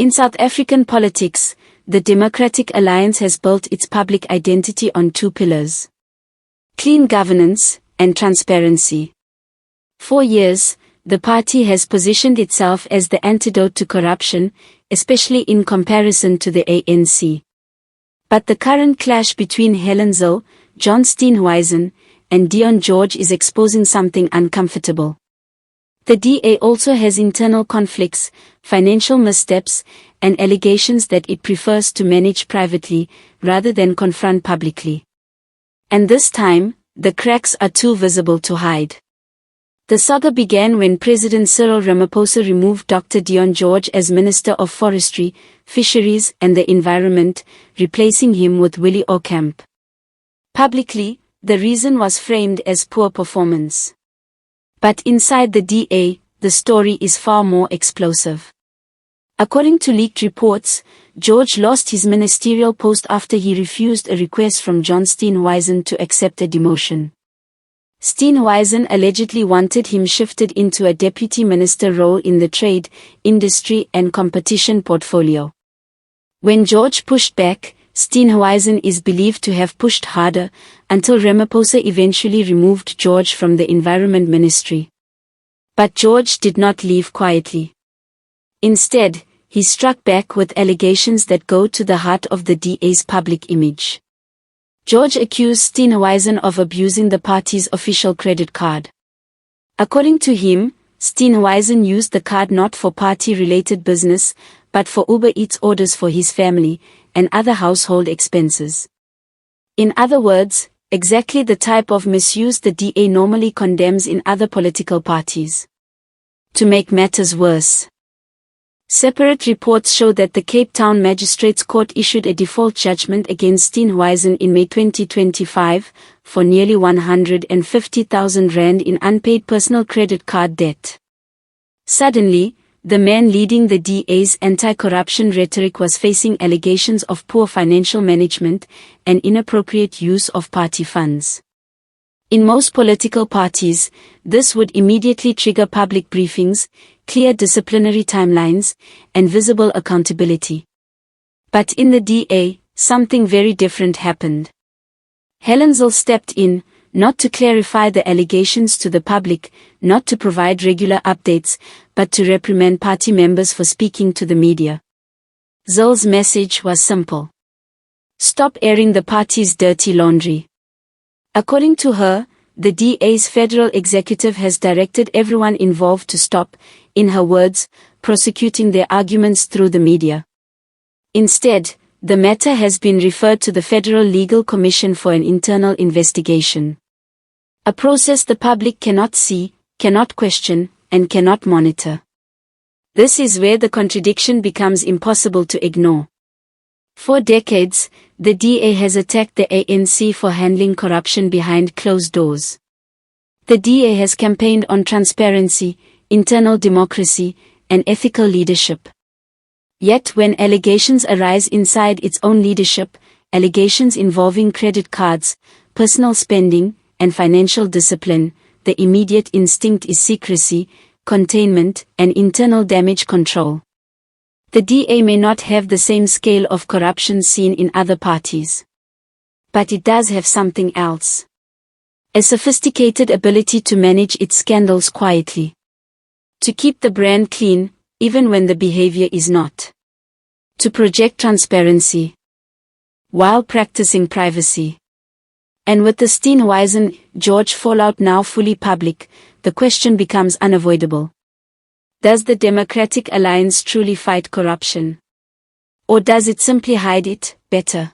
In South African politics, the Democratic Alliance has built its public identity on two pillars: clean governance and transparency. For years, the party has positioned itself as the antidote to corruption, especially in comparison to the ANC. But the current clash between Helen Zille, John Steenhuisen, and Dion is exposing something uncomfortable. The DA also has internal conflicts, financial missteps, and allegations that it prefers to manage privately, rather than confront publicly. And this time, the cracks are too visible to hide. The saga began when President Cyril Ramaphosa removed Dr. Dion as Minister of Forestry, Fisheries and the Environment, replacing him with Willie Ocamp. Publicly, the reason was framed as poor performance. But inside the DA, the story is far more explosive. According to leaked reports, George lost his ministerial post after he refused a request from John Steenhuisen to accept a demotion. Steenhuisen allegedly wanted him shifted into a deputy minister role in the trade, industry and competition portfolio. When George pushed back, Steenhuisen is believed to have pushed harder, until Ramaphosa eventually removed George from the Environment Ministry. But George did not leave quietly. Instead, he struck back with allegations that go to the heart of the DA's public image. George accused Steenhuisen of abusing the party's official credit card. According to him, Steenhuisen used the card not for party-related business, but for Uber Eats orders for his family, and other household expenses. In other words, exactly the type of misuse the DA normally condemns in other political parties. To make matters worse, separate reports show that the Cape Town Magistrates Court issued a default judgment against Steenhuisen in May 2025, for nearly 150,000 rand in unpaid personal credit card debt. Suddenly, the man leading the DA's anti-corruption rhetoric was facing allegations of poor financial management and inappropriate use of party funds. In most political parties, this would immediately trigger public briefings, clear disciplinary timelines, and visible accountability. But in the DA, something very different happened. Helen Zille stepped in, not to clarify the allegations to the public, not to provide regular updates, but to reprimand party members for speaking to the media. Zille's message was simple: stop airing the party's dirty laundry. According to her, the DA's federal executive has directed everyone involved to stop, in her words, prosecuting their arguments through the media. Instead, the matter has been referred to the Federal Legal Commission for an internal investigation. A process the public cannot see, cannot question, and cannot monitor. This is where the contradiction becomes impossible to ignore. For decades, the DA has attacked the ANC for handling corruption behind closed doors. The DA has campaigned on transparency, internal democracy, and ethical leadership. Yet when allegations arise inside its own leadership, allegations involving credit cards, personal spending, and financial discipline, the immediate instinct is secrecy, containment, and internal damage control. The DA may not have the same scale of corruption seen in other parties. But it does have something else: a sophisticated ability to manage its scandals quietly. To keep the brand clean, even when the behavior is not. To project transparency, while practicing privacy. And with the Steenhuisen George fallout now fully public, the question becomes unavoidable. Does the Democratic Alliance truly fight corruption? Or does it simply hide it better?